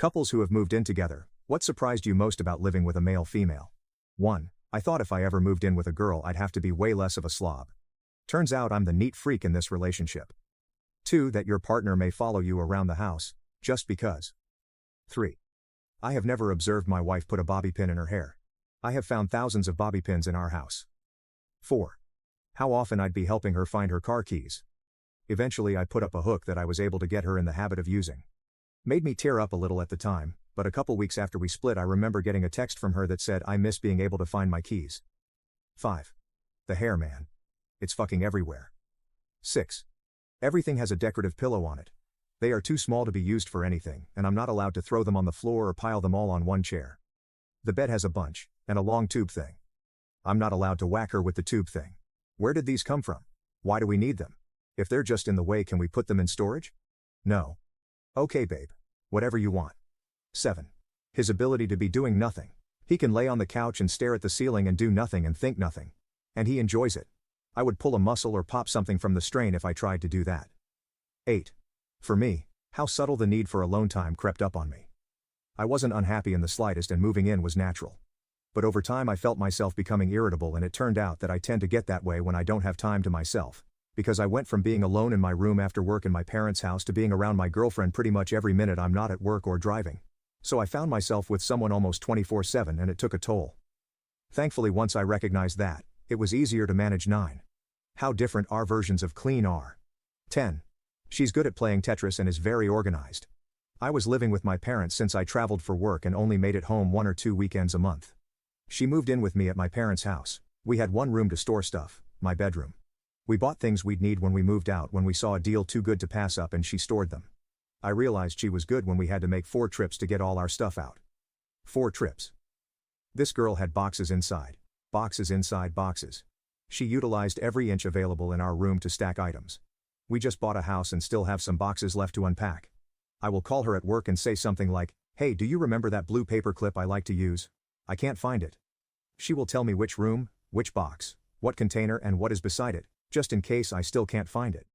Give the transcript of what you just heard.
Couples who have moved in together, what surprised you most about living with a male-female? 1. I thought if I ever moved in with a girl I'd have to be way less of a slob. Turns out I'm the neat freak in this relationship. 2. That your partner may follow you around the house, just because. 3. I have never observed my wife put a bobby pin in her hair. I have found thousands of bobby pins in our house. 4. How often I'd be helping her find her car keys. Eventually I put up a hook that I was able to get her in the habit of using. Made me tear up a little at the time, but a couple weeks after we split I remember getting a text from her that said I miss being able to find my keys. 5. The hair, man. It's fucking everywhere. 6. Everything has a decorative pillow on it. They are too small to be used for anything, and I'm not allowed to throw them on the floor or pile them all on one chair. The bed has a bunch, and a long tube thing. I'm not allowed to whack her with the tube thing. Where did these come from? Why do we need them? If they're just in the way, can we put them in storage? No. Okay babe. Whatever you want. 7. His ability to be doing nothing. He can lay on the couch and stare at the ceiling and do nothing and think nothing. And he enjoys it. I would pull a muscle or pop something from the strain if I tried to do that. 8. For me, how subtle the need for alone time crept up on me. I wasn't unhappy in the slightest and moving in was natural. But over time I felt myself becoming irritable, and it turned out that I tend to get that way when I don't have time to myself. Because I went from being alone in my room after work in my parents' house to being around my girlfriend pretty much every minute I'm not at work or driving. So I found myself with someone almost 24/7, and it took a toll. Thankfully once I recognized that, it was easier to manage. 9. How different our versions of clean are. 10. She's good at playing Tetris and is very organized. I was living with my parents since I traveled for work and only made it home 1 or 2 weekends a month. She moved in with me at my parents' house. We had one room to store stuff, my bedroom. We bought things we'd need when we moved out when we saw a deal too good to pass up, and she stored them. I realized she was good when we had to make 4 trips to get all our stuff out. 4 trips. This girl had boxes inside boxes. She utilized every inch available in our room to stack items. We just bought a house and still have some boxes left to unpack. I will call her at work and say something like, "Hey, do you remember that blue paper clip I like to use? I can't find it." She will tell me which room, which box, what container and what is beside it, just in case I still can't find it.